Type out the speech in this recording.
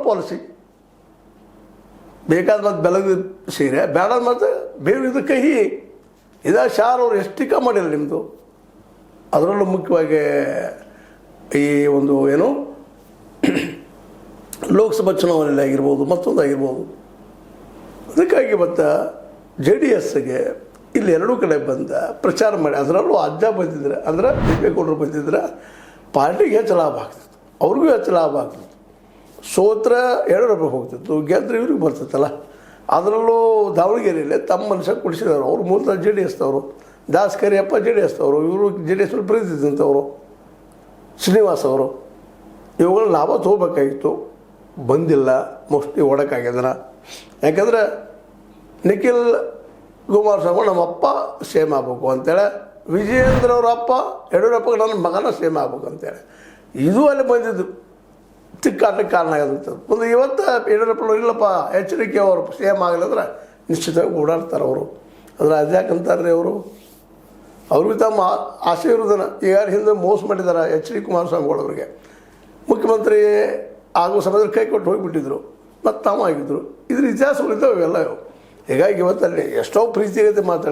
Policy. ಬೇಕಾದ ಮತ್ತು ಬೆಳಗ್ಗೆ ಸೀರೆ ಬೇಡ ಮತ್ತು ಬೇರೆ ಇದು ಕಹಿ ಶಾರ್ ಅವ್ರು ಎಷ್ಟು ಟೀಕಾ ಮಾಡಿಲ್ಲ ನಿಮ್ಮದು. ಅದರಲ್ಲೂ ಮುಖ್ಯವಾಗಿ ಈ ಒಂದು ಏನು ಲೋಕಸಭಾ ಚುನಾವಣೆಯಲ್ಲಿ ಆಗಿರ್ಬೋದು, ಮತ್ತೊಂದು ಆಗಿರ್ಬೋದು. ಅದಕ್ಕಾಗಿ ಮತ್ತು JDSಗೆ ಇಲ್ಲಿ ಎರಡೂ ಕಡೆ ಬಂದ ಪ್ರಚಾರ ಮಾಡಿ, ಅದರಲ್ಲೂ ಅಜ್ಜ ಬಂದಿದ್ರೆ ಅಂದ್ರೆ ದೇವೇಗೌಡರು ಬಂದಿದ್ರೆ ಪಾರ್ಟಿಗೆ ಹೆಚ್ಚು ಲಾಭ ಆಗ್ತಿತ್ತು, ಅವ್ರಿಗೂ ಹೆಚ್ಚು ಲಾಭ ಆಗ್ತಿತ್ತು. ಸೋತ್ರ ಯಡಿಯೂರಪ್ಪ ಹೋಗ್ತಿತ್ತು, ಗೆದ್ರೆ ಇವ್ರಿಗೆ ಬರ್ತಿತ್ತಲ್ಲ. ಅದರಲ್ಲೂ ದಾವಣಗೆರೆಯಲ್ಲಿ ತಮ್ಮ ಮನುಷ್ಯ ಕೊಡಿಸಿದವರು. ಅವರು ಮೂಲತಃ JDSದವರು. ದಾಸ್ ಕರಿಯಪ್ಪ JDSದವರು, ಇವರು JDS ಪ್ರತಿನಿಧಿಂಥವರು ಶ್ರೀನಿವಾಸ್ ಅವರು. ಇವುಗಳ ಲಾಭ ತೊಗೋಬೇಕಾಗಿತ್ತು, ಬಂದಿಲ್ಲ. ಮೋಸ್ಟ್ಲಿ ಓಡೋಕ್ಕಾಗ್ಯದನ. ಯಾಕಂದ್ರೆ ನಿಖಿಲ್ ಕುಮಾರಸ್ವಾಮಿ ನಮ್ಮಪ್ಪ ಸೇಮ್ ಆಗ್ಬೇಕು ಅಂತೇಳಿ, ವಿಜಯೇಂದ್ರ ಅವ್ರ ಅಪ್ಪ ಯಡಿಯೂರಪ್ಪಗೆ ನನ್ನ ಮಗನ ಸೇಮ್ ಆಗ್ಬೇಕು ಅಂತೇಳಿ ಇದು ಅಲ್ಲಿ ಬಂದಿದ್ದು ತಿಕ್ಕಾಟಕ್ಕೆ ಕಾರಣ ಆಗಿರ್ತದೆ. ಒಂದು ಇವತ್ತು ಯಡಿಯೂರಪ್ಪನವ್ರು ಇಲ್ಲಪ್ಪ ಎಚ್ಚರಿಕೆ ಅವರು ಸೇಮ್ ಆಗಲಿ ಅಂದ್ರೆ ನಿಶ್ಚಿತವಾಗಿ ಓಡಾಡ್ತಾರೆ ಅವರು. ಅಂದರೆ ಅದ್ಯಾಕಂತಾರೆ ಅವರು, ಅವ್ರಿಗೂ ತಮ್ಮ ಆಸೆ ಇರೋದನ್ನು ಈಗ ಹಿಂದೆ ಮೋಸ ಮಾಡಿದ್ದಾರೆ HD ಕುಮಾರಸ್ವಾಮಿಗಳವ್ರಿಗೆ. ಮುಖ್ಯಮಂತ್ರಿ ಆಗುವ ಸಮಯದಲ್ಲಿ ಕೈ ಕೊಟ್ಟು ಹೋಗಿಬಿಟ್ಟಿದ್ರು, ಮತ್ತು ತಾವು ಆಗಿದ್ದರು. ಇದ್ರ ಇತಿಹಾಸಗಳಿದ್ದಾವೆ ಇವೆಲ್ಲ. ಹೀಗಾಗಿ ಇವತ್ತಲ್ಲಿ ಎಷ್ಟೋ ಪ್ರೀತಿಗತೆ ಮಾತಾಡಿ